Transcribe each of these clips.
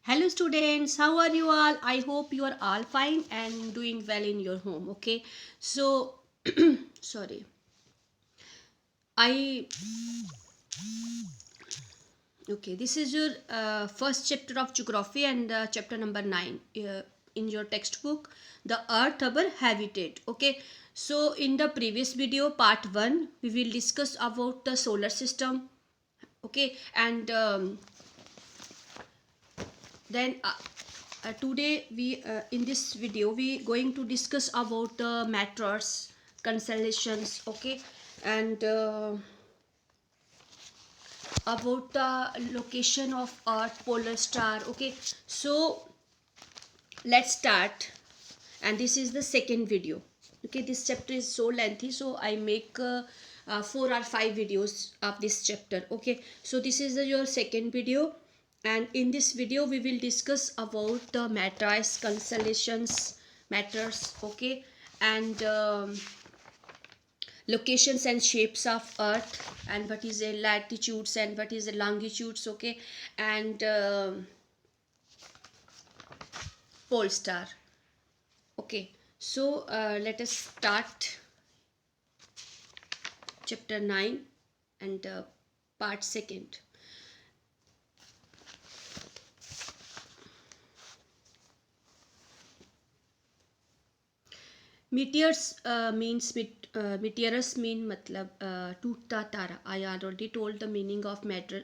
Hello students, how are you all? I hope you are all fine and doing well in your home. Okay, so sorry, I okay. This is your first chapter of geography and chapter number 9 in your textbook, the Earth our habitat. Okay, so in the previous video, part 1, we will discuss about the solar system. Okay, and then today we in this video we going to discuss about the matters constellations. Okay, and about the location of earth, polar star. Okay, so let's start. And this is the second video. Okay, this chapter is so lengthy, so I make 4 or 5 videos of this chapter. Okay, so this is your second video, and in this video we will discuss about the matters constellations matters. Okay, and locations and shapes of earth, and what is the latitudes and what is the longitudes. Okay, and pole star. Okay, so let us start chapter 9 and part second. Meteors means meteorus mean matlab टूटता तारा. I already told the meaning of matter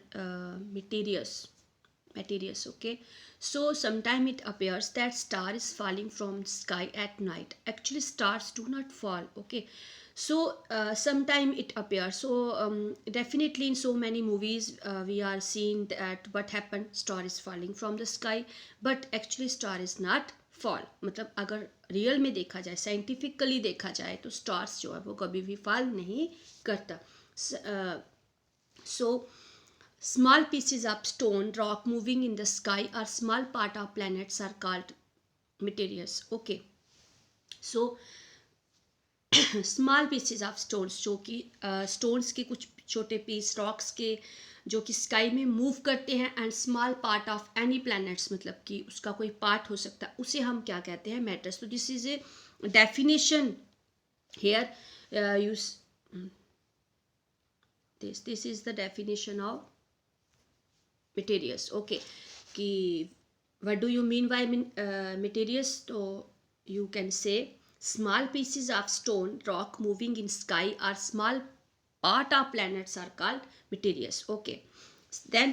meteorus. Okay, so sometime it appears that star is falling from sky at night. Actually stars do not fall. Okay, so sometime it appears. So definitely in so many movies we are seeing that what happened, star is falling from the sky, but actually star is not fall. मतलब अगर real में देखा जाए, scientifically देखा जाए, तो stars जो है वो कभी भी फॉल नहीं करता. सो small pieces of stone rock moving in the sky or small part of planets are called meteors. Okay, so small pieces of stones, जो कि स्टोन्स के कुछ छोटे पीस रॉक्स के जो कि स्काई में मूव करते हैं, and small part of any planets, मतलब कि उसका कोई पार्ट हो सकता है, उसे हम क्या कहते हैं, मैटर्स. तो this is a definition here use this is the definition of materials. Okay, कि what do you mean by materials? तो you can say small pieces of stone rock moving in sky or small part of planets are called materials. Okay, then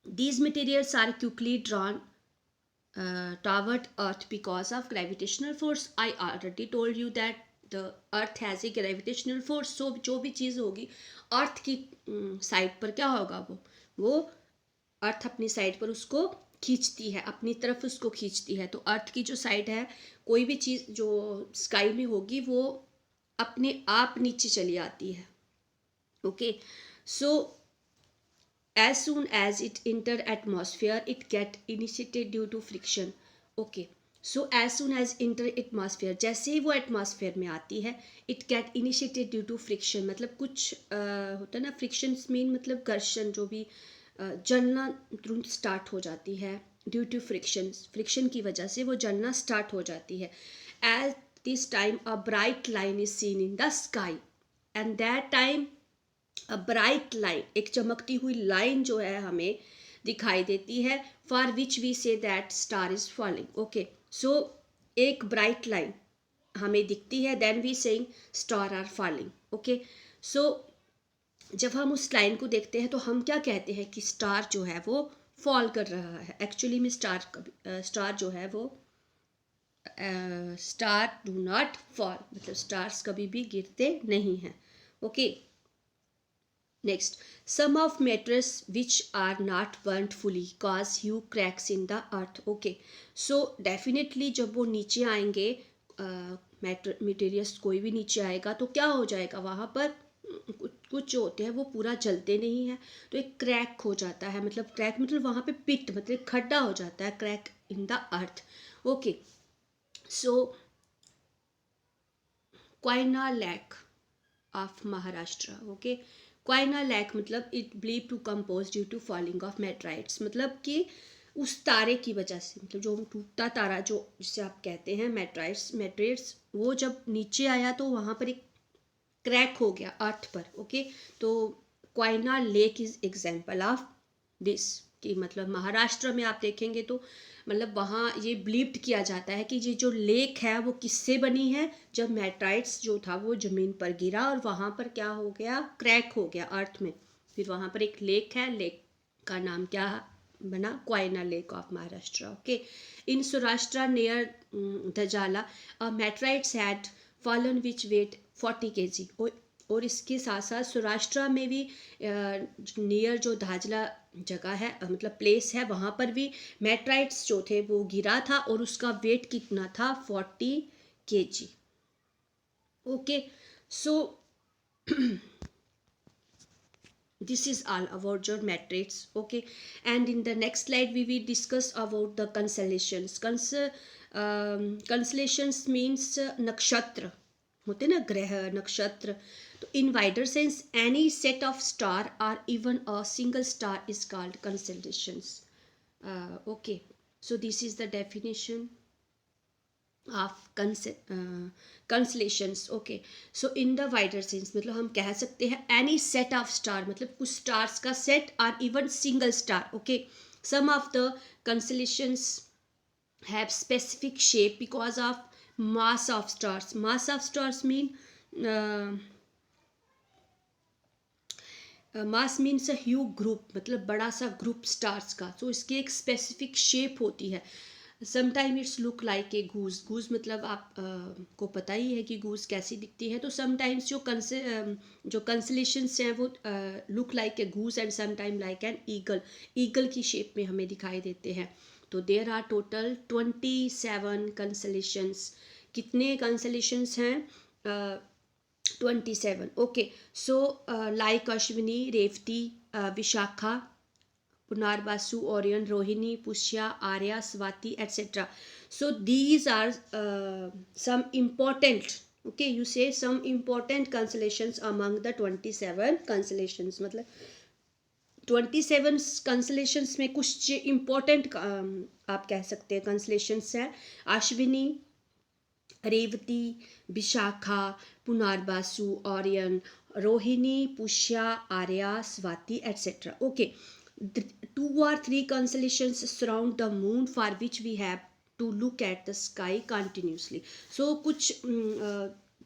these materials are quickly drawn toward earth because of gravitational force. I already told you that the earth has a gravitational force. So जो भी चीज़ होगी अर्थ की side पर क्या होगा, वो अर्थ अपनी side पर उसको खींचती है, अपनी तरफ उसको खींचती है. तो अर्थ की जो साइड है, कोई भी चीज़ जो स्काई में होगी वो अपने आप नीचे चली आती है. Okay, so as soon as it enter atmosphere it get initiated due to friction. Okay, so as soon as enter atmosphere, जैसे ही वो एटमॉस्फेयर में आती है, it get initiated due to friction. मतलब कुछ होता है ना, फ्रिक्शन मीन मतलब घर्षण, जो भी जलना तुरंत स्टार्ट हो जाती है ड्यू टू फ्रिक्शन की वजह से वो जलना स्टार्ट हो जाती है. At this time a bright line is seen in the sky, and that time a bright line, एक चमकती हुई लाइन जो है हमें दिखाई देती है, for which we say that star is falling. Okay, so एक ब्राइट लाइन हमें दिखती है, then we saying star are falling. Okay, so जब हम उस लाइन को देखते हैं तो हम क्या कहते हैं कि स्टार जो है वो फॉल कर रहा है. एक्चुअली में स्टार जो है वो स्टार डू नॉट फॉल, मतलब स्टार्स कभी भी गिरते नहीं हैं. Okay, next, some of matters which are not burned fully cause huge cracks in the earth. Okay, so definitely जब वो नीचे आएंगे, मटेरियल्स कोई भी नीचे आएगा तो क्या हो जाएगा, वहाँ पर कुछ जो होते हैं वो पूरा जलते नहीं हैं, तो एक क्रैक हो जाता है. मतलब क्रैक मतलब वहाँ पे पिट, मतलब खड्डा हो जाता है, crack in the earth. Okay, so क्वाइना लैक ऑफ महाराष्ट्र. ओके, क्वाइना लैक मतलब it believe to compose due to falling of meteorites. मतलब कि उस तारे की वजह से, मतलब जो टूटता तारा जो जिसे आप कहते हैं मेट्राइट्स, वो जब नीचे आया तो वहाँ पर एक क्रैक हो गया अर्थ पर। ओके, तो क्वाइना lake is example of this, कि मतलब महाराष्ट्र में आप देखेंगे तो मतलब वहाँ ये बिलीव्ड किया जाता है कि ये जो लेक है वो किससे बनी है, जब मेट्राइट्स जो था वो ज़मीन पर गिरा और वहाँ पर क्या हो गया, क्रैक हो गया अर्थ में, फिर वहाँ पर एक लेक है, लेक का नाम क्या बना, क्वाइना lake of Maharashtra. Okay, in Saurashtra near Dhajala meteorites had fallen which weight 40 kg, और इसके साथ साथ सौराष्ट्र में भी नियर जो धाजला जगह है, मतलब प्लेस है, वहाँ पर भी मेट्राइट्स जो थे वो गिरा था और उसका वेट कितना था, 40 kg। Okay, so this is all about your metrics. Okay, and in the next slide we will discuss about the constellations. Constellations means nakshatra होते ना, ग्रह नक्षत्र। तो in wider sense any set of star or even a single star is called constellations. Okay, so this is the definition of constellations. Okay, so in the wider sense मतलब हम कह सकते हैं एनी सेट ऑफ स्टार, मतलब कुछ stars का set और even single star. Okay, some of the constellations have specific shape because of mass of stars. Mass of stars mean mass means a huge group, मतलब बड़ा सा group stars का, तो इसकी एक स्पेसिफिक शेप होती है। Sometime it's look like a goose, goose मतलब आप को पता ही है कि गूज कैसी दिखती है। तो समटाइम्स जो कंसलेशंस हैं वो look like a goose and sometime like an eagle, eagle की शेप में हमें दिखाई देते हैं। तो देयर आर टोटल 27 कंसलेशंस। कितने कंसलेशंस हैं, 27। Okay, so like Ashwini, Revati, Vishakha, Punarvasu, Orion, Rohini, Pushya, Arya, Swati etcetera. So these are some important, okay, you say some important constellations among the 27 constellations। मतलब 27 कंसलेशंस में कुछ इम्पोर्टेंट आप कह सकते हैं कंसलेशंस हैं, Ashwini, Revati, Vishakha, Punarvasu, Orion, Rohini, Pushya, Arya, Swati etcetera. Okay, 2 or 3 constellations surround the moon for which we have to look at the sky continuously. So कुछ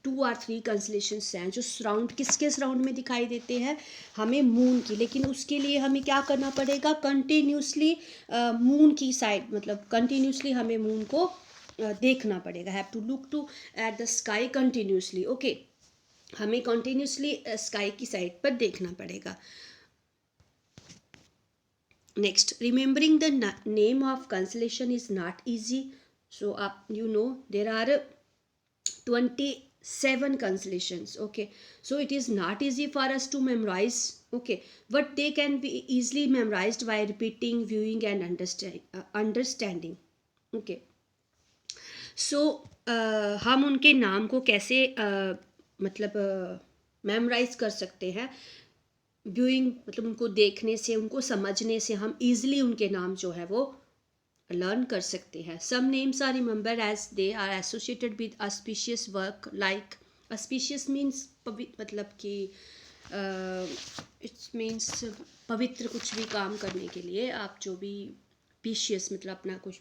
2 or 3 कंसलेशंस हैं जो सराउंड, किसके सराउंड में दिखाई देते हैं, हमें मून की, लेकिन उसके लिए हमें क्या करना पड़ेगा, कंटिन्यूसली मून की साइड, मतलब कंटिन्यूसली हमें मून को देखना पड़ेगा, have to look to at the sky continuously. Okay, हमें कंटिन्यूसली स्काई की साइड पर देखना पड़ेगा। Next, remembering the name of constellation is not easy. So आप there are 27 constellations. Okay, so it is not easy for us to memorize. Okay, but they can be easily memorized by repeating, viewing and understanding. Okay, so हम उनके नाम को कैसे मतलब memorise कर सकते हैं, व्यूइंग मतलब उनको देखने से, उनको समझने से हम इजीली उनके नाम जो है वो लर्न कर सकते हैं। Some names are remember as they are associated with auspicious work, like auspicious means मतलब कि इट्स मीन्स पवित्र, कुछ भी काम करने के लिए आप जो भी पिशियस मतलब अपना कुछ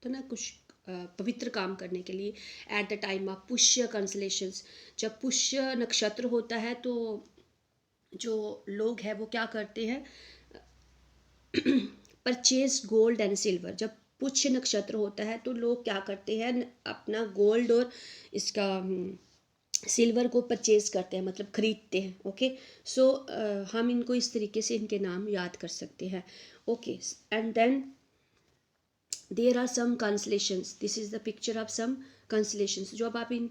तो ना कुछ पवित्र काम करने के लिए, एट द टाइम ऑफ पुष्य कंसलेशंस, जब पुष्य नक्षत्र होता है तो जो लोग हैं वो क्या करते हैं, परचेज गोल्ड एंड सिल्वर। जब पुष्य नक्षत्र होता है तो लोग क्या करते हैं, अपना गोल्ड और इसका सिल्वर को परचेज करते हैं, मतलब खरीदते हैं। ओके, सो हम इनको इस तरीके से इनके नाम याद कर सकते हैं। Okay, and then there are some constellations, this is the picture of some constellations. जो अब आप इन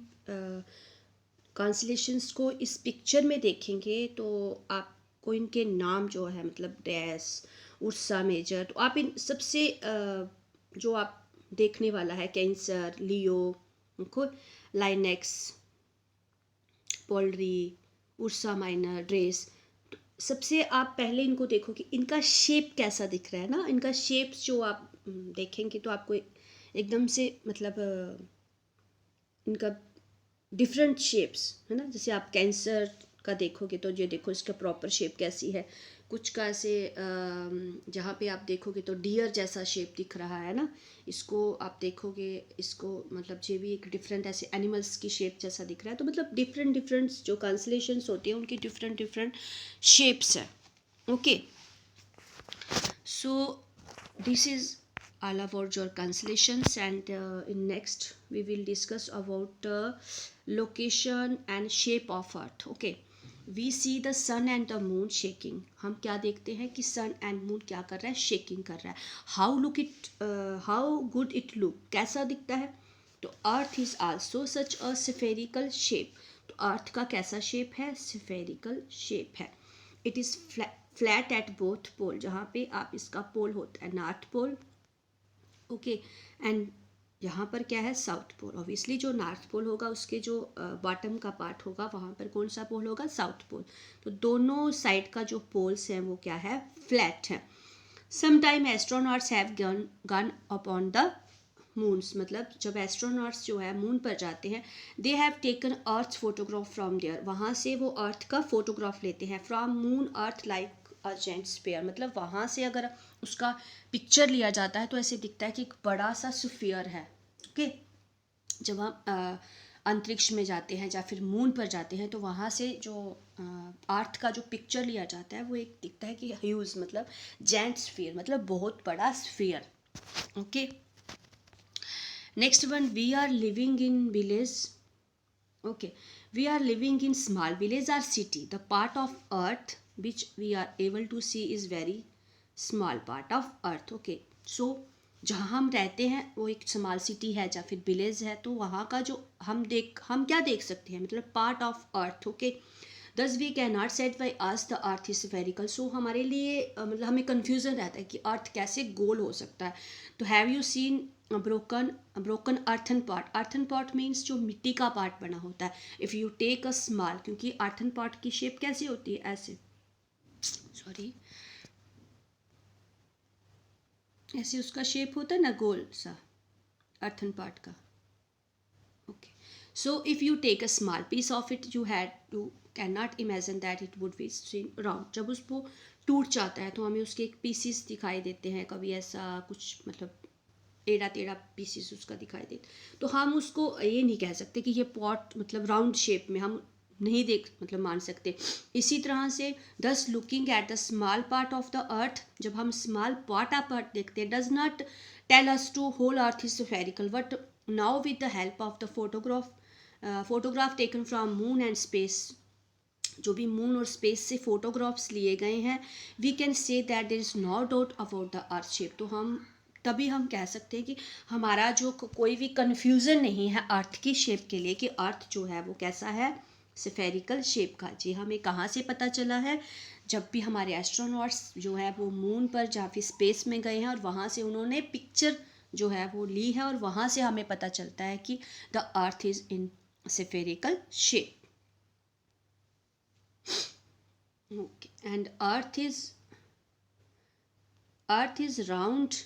कंसलेशंस को इस पिक्चर में देखेंगे तो आपको इनके नाम जो है, मतलब डैश, उर्सा मेजर, तो आप इन सबसे जो आप देखने वाला है, कैंसर, लियो, लाइनेक्स, पोलरी, उर्सा माइनर, ड्रेस, सबसे आप पहले इनको देखो कि इनका शेप कैसा दिख रहा है ना, इनका शेप्स जो आप देखेंगे तो आपको एकदम से मतलब इनका डिफरेंट शेप्स है ना। जैसे आप कैंसर का देखोगे तो ये देखो इसका प्रॉपर शेप कैसी है, कुछ का ऐसे जहाँ पे आप देखोगे तो डियर जैसा शेप दिख रहा है ना, इसको आप देखोगे इसको मतलब ये भी एक डिफरेंट ऐसे एनिमल्स की शेप जैसा दिख रहा है। तो मतलब डिफरेंट डिफरेंट जो कंस्टलेशंस होती हैं उनकी डिफरेंट डिफरेंट शेप्स है। Okay, so this is all about your constellations, and in next we will discuss about location and shape of earth. Okay, we see the sun and the moon shaking. हम क्या देखते हैं कि sun and moon क्या कर रहा है, shaking कर रहा है. How good it look, कैसा दिखता है. तो earth is also such a spherical shape. तो earth का कैसा shape है, spherical shape है. It is flat at both pole, जहाँ पे आप इसका पोल होता है नॉर्थ पोल. ओके, एंड यहाँ पर क्या है, साउथ पोल. ऑब्वियसली जो नॉर्थ पोल होगा उसके जो बॉटम का पार्ट होगा वहाँ पर कौन सा पोल होगा, साउथ पोल. तो दोनों साइड का जो पोल्स हैं वो क्या है, फ्लैट है. Sometime astronauts have gone upon the moons, मतलब जब एस्ट्रोनॉट्स जो है मून पर जाते हैं, they have taken earth photograph from there, वहाँ से वो अर्थ का फोटोग्राफ लेते हैं. From moon earth like a giant sphere, मतलब वहाँ से अगर उसका पिक्चर लिया जाता है तो ऐसे दिखता है कि एक बड़ा सा स्फीयर है. ओके, जब हम अंतरिक्ष में जाते हैं या फिर मून पर जाते हैं तो वहाँ से जो अर्थ का जो पिक्चर लिया जाता है वो एक दिखता है कि ह्यूज मतलब जेंट स्फीयर, मतलब बहुत बड़ा sphere. Okay, next one, we are living in village. Okay, we are living in small village or city. The part of earth which we are able to see is very small part of earth. Okay, so जहाँ हम रहते हैं वो एक small city है या फिर village है, तो वहाँ का जो हम क्या देख सकते हैं, मतलब part of earth. Okay, thus we can not set by earth the earth is spherical. So हमारे लिए मतलब हमें कन्फ्यूज़न रहता है कि अर्थ कैसे गोल हो सकता है. तो have you seen broken earthen pot. Earthen pot means जो मिट्टी का पार्ट बना होता है. If you take a small, क्योंकि अर्थन पॉट की शेप कैसी होती है, ऐसे, सॉरी, ऐसे उसका शेप होता है ना, गोल सा, अर्थन पॉट का. Okay, so if you take a small piece of it, you cannot imagine that it would be seen round. जब उसको टूट जाता है तो हमें उसके एक पीसीस दिखाई देते हैं, कभी ऐसा कुछ मतलब टेढ़ा टेढ़ा पीसीस उसका दिखाई देते, तो हम उसको ये नहीं कह सकते कि ये पॉट मतलब राउंड शेप में हम नहीं देख मतलब मान सकते. इसी तरह से thus looking at the small part of the earth, जब हम स्मॉल पार्ट ऑफ अर्थ देखते हैं, does not tell us to whole earth is spherical. But now with the help of the photograph taken from moon and space, जो भी moon और space से photographs लिए गए हैं, we can say that there is no doubt about the earth shape. तो हम तभी हम कह सकते हैं कि हमारा जो कोई भी कन्फ्यूज़न नहीं है अर्थ की शेप के लिए, कि अर्थ जो है वो कैसा है, स्फेरिकल शेप का. जी हमें कहाँ से पता चला है, जब भी हमारे एस्ट्रोनॉट्स जो है वो मून पर या फिर स्पेस में गए हैं और वहाँ से उन्होंने पिक्चर जो है वो ली है, और वहाँ से हमें पता चलता है कि the earth is in spherical shape. Okay, and earth is round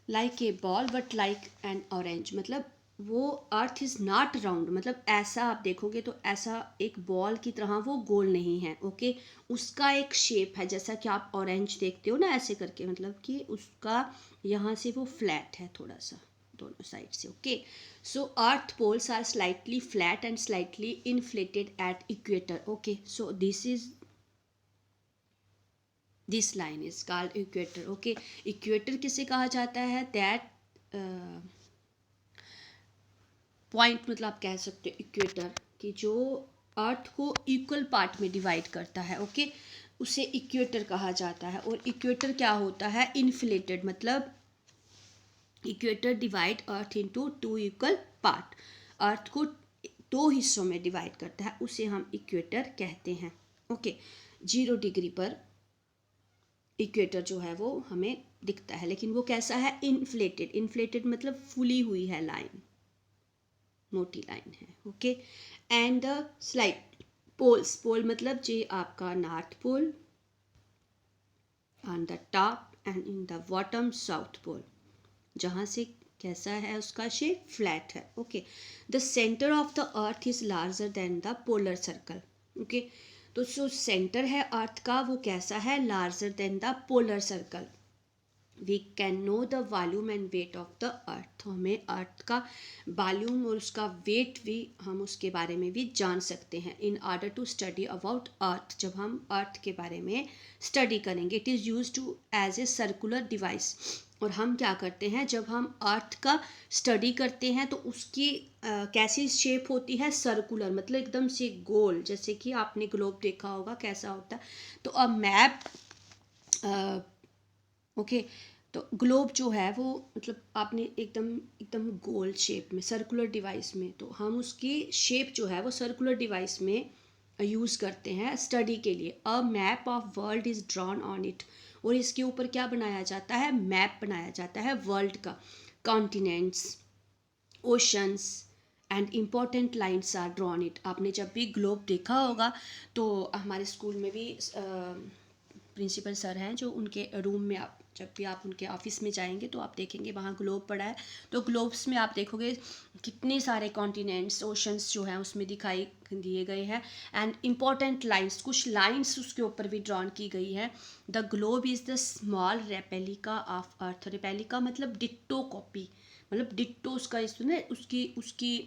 like a ball but like an orange. मतलब वो अर्थ इज़ नॉट राउंड, मतलब ऐसा आप देखोगे तो ऐसा एक बॉल की तरह वो गोल नहीं है. ओके, उसका एक शेप है जैसा कि आप ऑरेंज देखते हो ना, ऐसे करके, मतलब कि उसका यहाँ से वो फ्लैट है थोड़ा सा दोनों साइड से. Okay, so earth poles are slightly flat and slightly inflated at equator. Okay, so this line is called equator. Okay, equator किसे कहा जाता है, दैट पॉइंट, मतलब आप कह सकते हो इक्वेटर कि जो अर्थ को इक्वल पार्ट में डिवाइड करता है. ओके, उसे इक्वेटर कहा जाता है. और इक्वेटर क्या होता है, इन्फ्लेटेड, मतलब equator divide earth into two equal part. अर्थ को दो हिस्सों में डिवाइड करता है, उसे हम इक्वेटर कहते हैं. ओके, 0 डिग्री पर इक्वेटर जो है वो हमें दिखता है, लेकिन वो कैसा है, इन्फ्लेटेड. इन्फ्लेटेड मतलब फुली हुई है लाइन, मोटी लाइन है. Okay, and the poles, pole मतलब जे आपका north pole on the top and in the bottom south pole, जहाँ से कैसा है उसका शेप, फ्लैट है। Okay, the centre of the earth is larger than the polar circle. Okay, तो जो सेंटर है अर्थ का वो कैसा है, larger than the polar circle. We can know the volume and weight of the earth, तो हमें अर्थ का वॉल्यूम और उसका वेट भी हम उसके बारे में भी जान सकते हैं। In order to study about earth, जब हम अर्थ के बारे में स्टडी करेंगे, it is use to as a circular device. और हम क्या करते हैं, जब हम अर्थ का स्टडी करते हैं तो उसकी कैसी शेप होती है, सर्कुलर, मतलब एकदम से गोल, जैसे कि आपने ग्लोब देखा होगा कैसा होता है। तो अ मैप, ओके, तो ग्लोब जो है वो मतलब आपने एकदम एकदम गोल शेप में, सर्कुलर डिवाइस में, तो हम उसकी शेप जो है वो सर्कुलर डिवाइस में यूज़ करते हैं स्टडी के लिए। A map of world is drawn on it, और इसके ऊपर क्या बनाया जाता है, मैप बनाया जाता है वर्ल्ड का। Continents, oceans and important lines are drawn it. आपने जब भी ग्लोब देखा होगा तो हमारे स्कूल में भी प्रिंसिपल सर हैं जो उनके रूम में, आप जब भी आप उनके ऑफिस में जाएंगे तो आप देखेंगे वहाँ ग्लोब पड़ा है। तो ग्लोब्स में आप देखोगे कितने सारे कॉन्टिनेंट्स, ओशंस जो हैं उसमें दिखाई दिए गए हैं। एंड इम्पॉर्टेंट लाइन्स, कुछ लाइन्स उसके ऊपर भी ड्रॉन की गई है। The globe is the small replica of earth. Replica मतलब डिट्टो कॉपी, मतलब डिट्टो उसका इसमें उसकी उसकी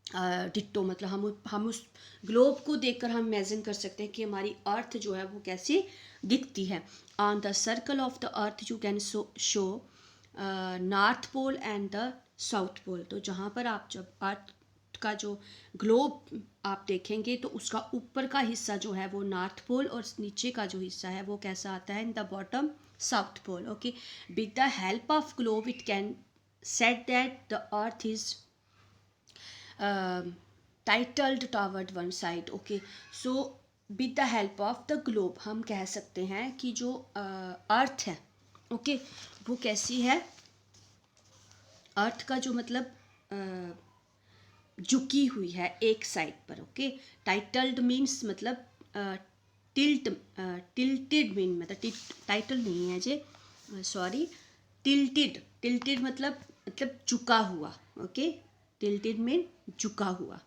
डिट्टो, मतलब हम उस ग्लोब को देखकर हम इमेजिन कर सकते हैं कि हमारी अर्थ जो है वो कैसी दिखती है। On the circle of the earth you can show north pole and the south pole. तो जहाँ पर आप जब अर्थ का जो ग्लोब आप देखेंगे तो उसका ऊपर का हिस्सा जो है वो नॉर्थ पोल और नीचे का जो हिस्सा है वो कैसा आता है, in the bottom south pole. Okay, with the help of globe it can set that the earth is tilted toward one side. Okay, so with the help of the globe हम कह सकते हैं कि जो अर्थ है, okay, वो कैसी है, अर्थ का जो मतलब झुकी हुई है एक साइड पर। ओके, टाइटल्ड मीन्स मतलब टिल्ट, टिल्टेड मीन मतलब टाइटल नहीं है जे, सॉरी, टिल्टेड, टिल्टेड मतलब झुका हुआ। ओके, टिल्टेड मीन झुका हुआ।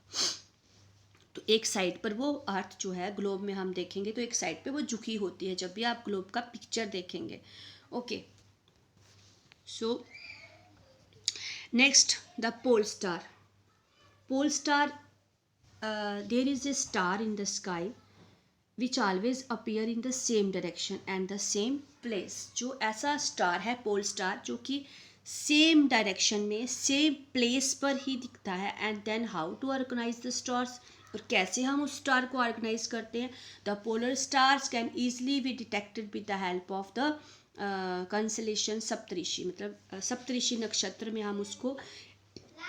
तो एक साइड पर वो अर्थ जो है ग्लोब में हम देखेंगे तो एक साइड पे वो झुकी होती है जब भी आप ग्लोब का पिक्चर देखेंगे। Okay, so next the pole star. Pole star, there is a star in the sky which always appear in the same direction and the same place. जो ऐसा स्टार है पोल स्टार जो कि same direction में same place पर ही दिखता है। And then how to organise the stars, और कैसे हम उस स्टार को ऑर्गेनाइज करते हैं। The polar stars can easily be detected with the help of the constellation Saptarishi, मतलब सप्तऋषि नक्षत्र में हम उसको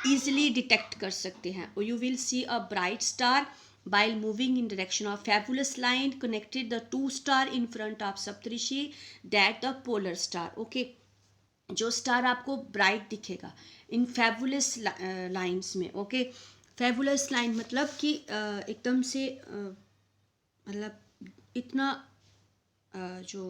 ईजिली डिटेक्ट कर सकते हैं। और you will see a bright star while moving in direction of fabulous line connected the two star in front of Saptarishi, that the polar star. Okay, जो स्टार आपको ब्राइट दिखेगा इन फेबुलस लाइंस में। Okay, fabulous line मतलब कि एकदम से मतलब इतना जो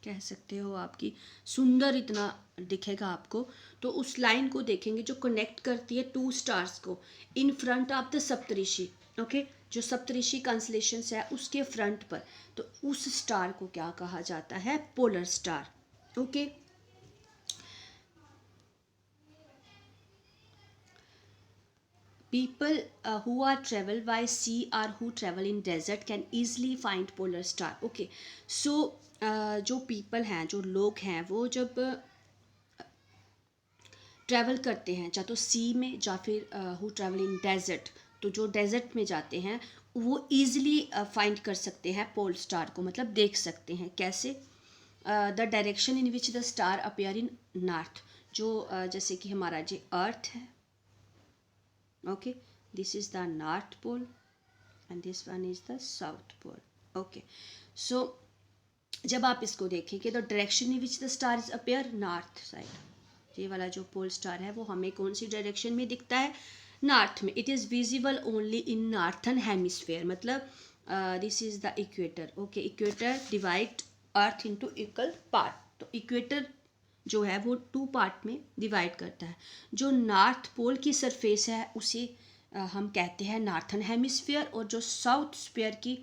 कह सकते हो आपकी सुंदर इतना दिखेगा आपको। तो उस लाइन को देखेंगे जो कनेक्ट करती है टू स्टार्स को in front of the Saptarishi. Okay, जो सप्तऋषि कंसलेशंस है उसके फ्रंट पर, तो उस स्टार को क्या कहा जाता है, polar star. Okay, people who are travel by sea or who travel in desert can easily find polar star. Okay, so जो people हैं, जो लोग हैं, वो जब ट्रैवल करते हैं चाहे तो सी में या फिर हु ट्रैवल इन डेजर्ट, तो जो डेजर्ट में जाते हैं वो ईजिली फाइंड कर सकते हैं पोल स्टार को, मतलब देख सकते हैं। कैसे, the direction in which the star appear in north, जो जैसे कि हमारा जो अर्थ है। Okay, this is the north pole and this one is the south pole. Okay, so जब आप इसको देखेंगे तो direction in which the star is appear north side, ये वाला जो पोल स्टार है वो हमें कौन सी डायरेक्शन में दिखता है, नॉर्थ में. It is visible only in northern hemisphere. मतलब this is the equator. Okay, equator divide earth into equal part. तो इक्वेटर जो है वो टू पार्ट में डिवाइड करता है. जो नॉर्थ पोल की सरफेस है उसे हम कहते हैं नॉर्थन हेमिस्फीयर, और जो साउथ स्फीयर की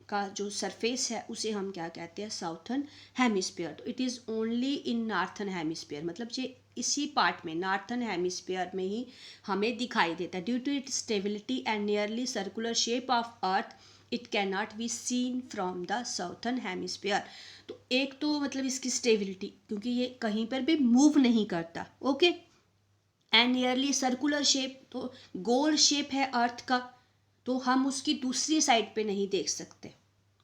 का जो सरफेस है उसे हम क्या कहते हैं, साउथर्न हेमिस्फीयर. तो it is only in northern hemisphere, मतलब ये इसी पार्ट में नॉर्थन हेमिस्फीयर में ही हमें दिखाई देता है. Due to it stability and nearly circular shape of earth it can not be seen from the southern hemisphere. तो एक तो मतलब इसकी स्टेबिलिटी, क्योंकि ये कहीं पर भी मूव नहीं करता. Okay, and nearly circular shape, तो गोल शेप है अर्थ का, तो हम उसकी दूसरी साइड पे नहीं देख सकते.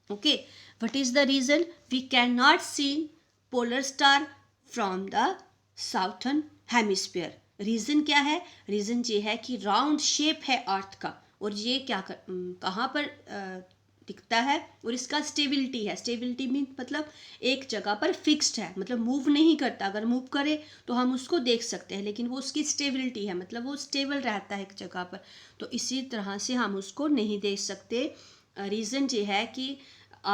Okay, what is the reason we can not see polar star from the southern hemisphere. Reason क्या है? रीजन ये है कि राउंड शेप है अर्थ का, और ये कहाँ पर दिखता है, और इसका स्टेबिलिटी है. स्टेबिलिटी मीन मतलब एक जगह पर फिक्स्ड है, मतलब मूव नहीं करता. अगर मूव करे तो हम उसको देख सकते हैं, लेकिन वो उसकी स्टेबिलिटी है, मतलब वो स्टेबल रहता है एक जगह पर. तो इसी तरह से हम उसको नहीं देख सकते. रीज़न ये है कि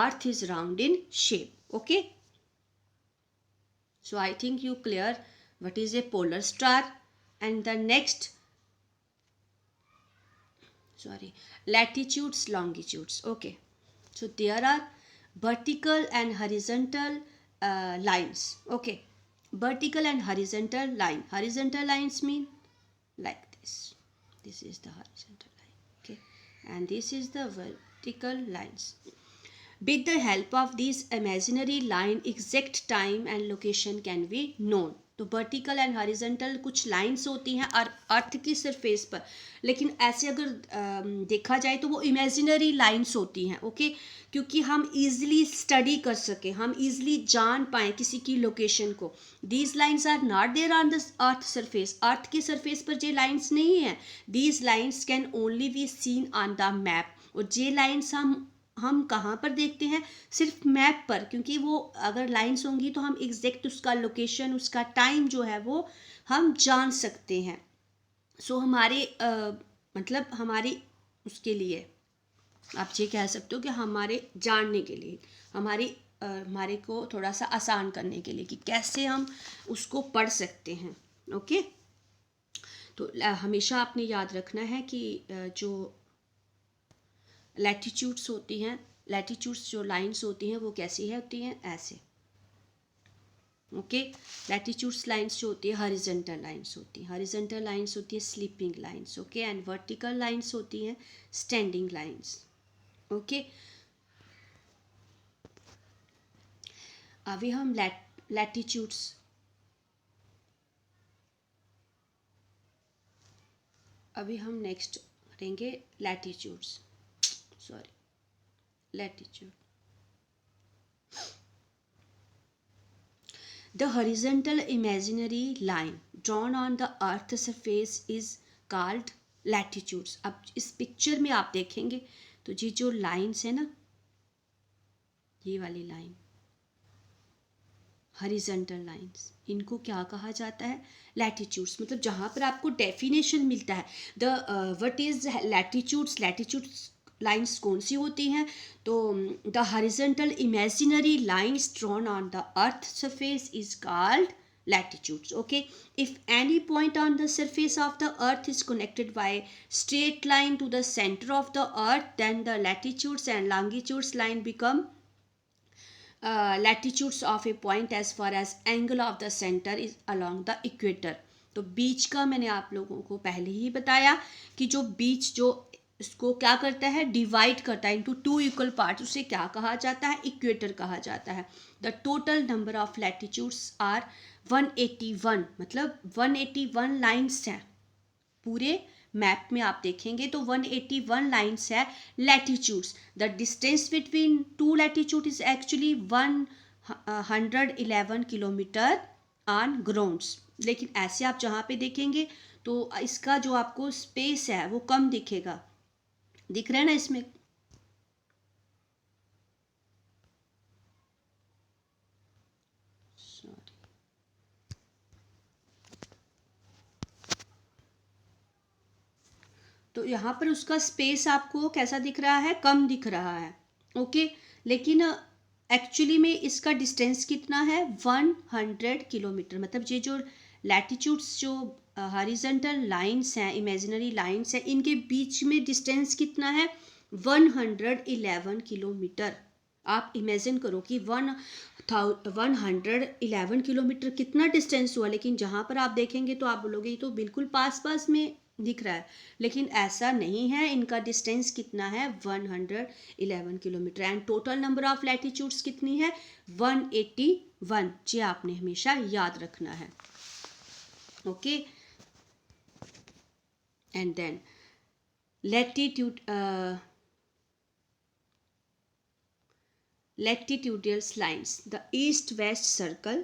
earth is round in shape. Okay, so I think you clear what is a polar star. And the next, sorry, latitudes, longitudes. Okay, so there are vertical and horizontal lines. Okay, vertical and horizontal line. Horizontal lines mean like this is the horizontal line. Okay, and this is the vertical lines. With the help of this imaginary line, exact time and location can be known. तो vertical and horizontal कुछ lines होती हैं अर्थ की surface पर, लेकिन ऐसे अगर देखा जाए तो वो इमेजिनरी लाइंस होती हैं. ओके, क्योंकि हम इजीली स्टडी कर सकें, हम इजीली जान पाएँ किसी की लोकेशन को. These lines are not there on the earth surface. Earth की सरफेस पर ये लाइंस नहीं हैं. These lines can only be seen on the map. और ये लाइंस हम कहाँ पर देखते हैं? सिर्फ मैप पर, क्योंकि वो अगर लाइंस होंगी तो हम एग्जैक्ट उसका लोकेशन, उसका टाइम जो है वो हम जान सकते हैं. सो हमारे मतलब हमारी उसके लिए आप ये कह सकते हो कि हमारे जानने के लिए, हमारे को थोड़ा सा आसान करने के लिए कि कैसे हम उसको पढ़ सकते हैं. ओके, तो हमेशा आपने याद रखना है कि जो लैटिट्यूड्स होती हैं, लैटिट्यूड्स जो लाइंस होती हैं वो कैसी है होती हैं, ऐसे. ओके, लैटिट्यूड्स लाइंस जो होती है हॉरिजॉन्टल लाइंस होती हैं. हॉरिजॉन्टल लाइंस होती है sleeping lines. Okay, and vertical lines होती हैं स्टैंडिंग लाइंस. ओके, अभी हम लैटिट्यूड्स, अभी हम नेक्स्ट करेंगे latitudes. Sorry, latitude. The horizontal imaginary line drawn on the earth's surface is called latitudes. अब इस पिक्चर में आप देखेंगे तो ये जो लाइंस है ना, ये वाली लाइन हॉरिजॉन्टल लाइंस, इनको क्या कहा जाता है? लैटिट्यूड्स. मतलब जहाँ पर आपको डेफिनेशन मिलता है the what is latitudes. Latitudes lines कौन सी होती हैं? तो the horizontal imaginary lines drawn on the earth surface is called latitudes. Okay, if any point on the surface of the earth is connected by straight line to the center of the earth, then the latitudes and longitudes line become latitudes of a point as far as angle of the center is along the equator. तो बीच का मैंने आप लोगों को पहले ही बताया कि जो बीच जो इसको क्या करता है, डिवाइड करता है इनटू टू इक्वल पार्ट, उसे क्या कहा जाता है? इक्वेटर कहा जाता है. The total number of latitudes are 181. मतलब 181 लाइन्स हैं पूरे मैप में. आप देखेंगे तो 181 लाइन्स है latitudes. The distance between two latitude is actually 111 kilometre on grounds. लेकिन ऐसे आप जहाँ पे देखेंगे तो इसका जो आपको स्पेस है वो कम दिखेगा. दिख रहा है ना इसमें? सॉरी, तो यहाँ पर उसका स्पेस आपको कैसा दिख रहा है, कम दिख रहा है, ओके। लेकिन एक्चुअली में इसका डिस्टेंस कितना है, 100 किलोमीटर। मतलब ये जो लैटिट्यूड्स, जो हॉरिजॉन्टल लाइंस हैं, इमेजिनरी लाइंस हैं, इनके बीच में डिस्टेंस कितना है, 111 किलोमीटर। आप इमेजिन करो कि 111 किलोमीटर कितना डिस्टेंस हुआ, लेकिन जहाँ पर आप देखेंगे तो आप बोलोगे ये तो बिल्कुल पास पास में दिख रहा है, लेकिन ऐसा नहीं है। इनका डिस्टेंस कितना है, 111 kilometre. And total number of latitudes कितनी है, 181। ये आपने हमेशा याद रखना है, okay. And then latitudinal lines, the east-west circle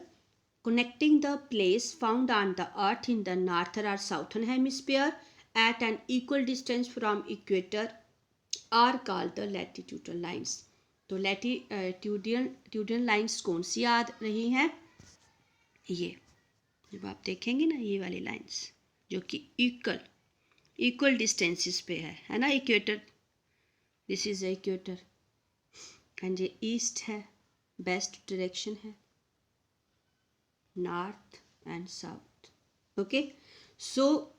connecting the place found on the earth in the northern or southern hemisphere at an equal distance from equator are called the latitudinal lines. तो latitudinal lines कौन सी याद रही हैं, ये जब आप देखेंगे ना, ये वाली लाइंस जो कि इक्वल डिस्टेंसेस पे है ना, equator, this is equator, and ये ईस्ट है, वेस्ट डायरेक्शन है, north and south, okay. So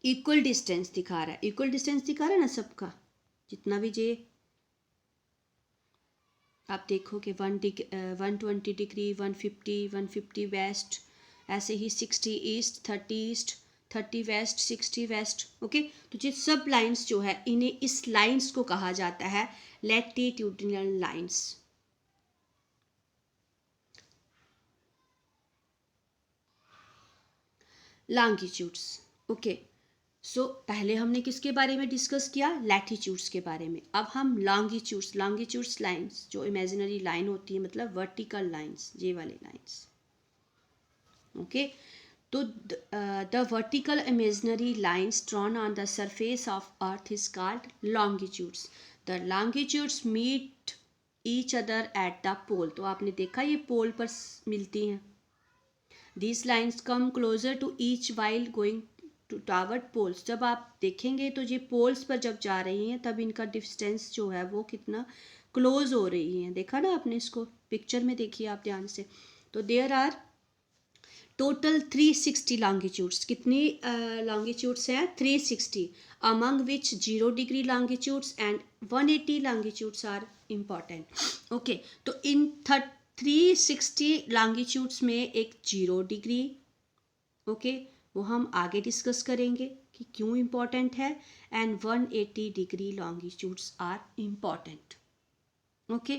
equal distance दिखा रहा है, इक्वल डिस्टेंस दिखा रहा है ना सबका, जितना भी ये आप देखोगे 120 डिग्री, 150 वेस्ट, ऐसे ही 60 ईस्ट, 30 वेस्ट, 60 वेस्ट, ओके। तो ये सब लाइंस जो है, इन्हें, इस लाइंस को कहा जाता है latitudinal lines. Longitudes, okay. So पहले हमने किसके बारे में डिस्कस किया, लैटिट्यूड्स के बारे में। अब हम लॉन्गिट्यूड्स लाइंस, जो इमेजिनरी लाइन होती है, मतलब वर्टिकल लाइंस, ये वाले लाइंस, ओके। तो the vertical imaginary lines drawn on the surface of earth is called longitudes. The longitudes meet each other at the pole. तो आपने देखा ये पोल पर मिलती हैं। These lines come closer to each while going toward poles. जब आप देखेंगे तो ये पोल्स पर जब जा रही हैं, तब इनका डिस्टेंस जो है वो कितना क्लोज हो रही हैं। देखा ना आपने, इसको पिक्चर में देखिए आप ध्यान से। तो देयर आर टोटल 360 लॉन्गिट्यूड्स। कितनी लॉन्गिट्यूड्स हैं, 360, among which 0 degree longitudes and 180 longitudes are important, okay. तो इन 360 लॉन्गिट्यूड्स में एक 0 डिग्री, ओके, वो हम आगे डिस्कस करेंगे कि क्यों इम्पॉर्टेंट है, and 180 degree longitudes are important, okay.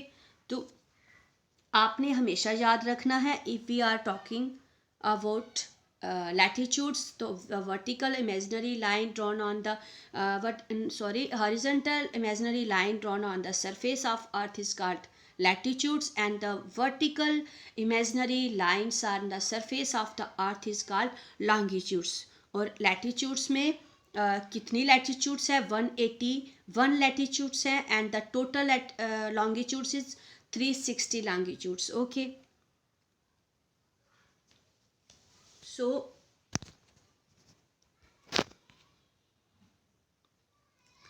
तो आपने हमेशा याद रखना है, if we are talking about latitudes, तो vertical imaginary line drawn on the horizontal imaginary line drawn on the surface of earth is called latitudes, and the vertical imaginary lines on the surface of the earth is called longitudes. और latitudes में कितनी latitudes है, 181 latitudes है, and the total longitudes is 360 longitudes, okay. So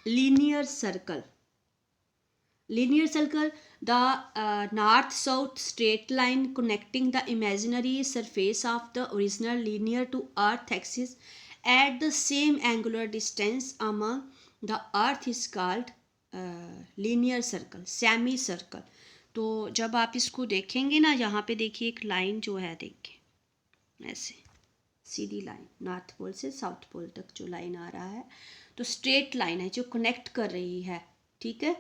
linear circle, the north south straight line connecting the imaginary surface of the original linear to earth axis at the same angular distance among the earth is called linear circle, semi circle. तो जब आप इसको देखेंगे ना, यहाँ पे देखिए एक लाइन जो है, देखिए ऐसे सीधी लाइन, नॉर्थ पोल से साउथ पोल तक जो लाइन आ रहा है, तो स्ट्रेट लाइन है जो कनेक्ट कर रही है, ठीक है।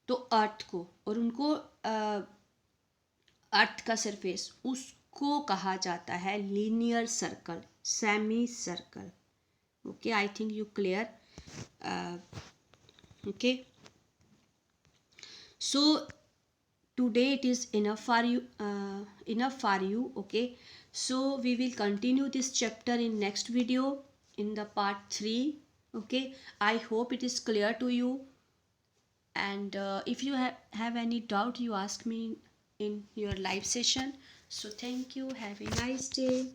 तो अर्थ को और उनको अर्थ का सरफेस, उसको कहा जाता है linear circle, semi circle, okay. I think you clear, okay. So today it is enough for you, okay. So we will continue this chapter in next video, in the part 3, okay. I hope it is clear to you, and if you have any doubt, you ask me in your live session. So thank you, have a nice day.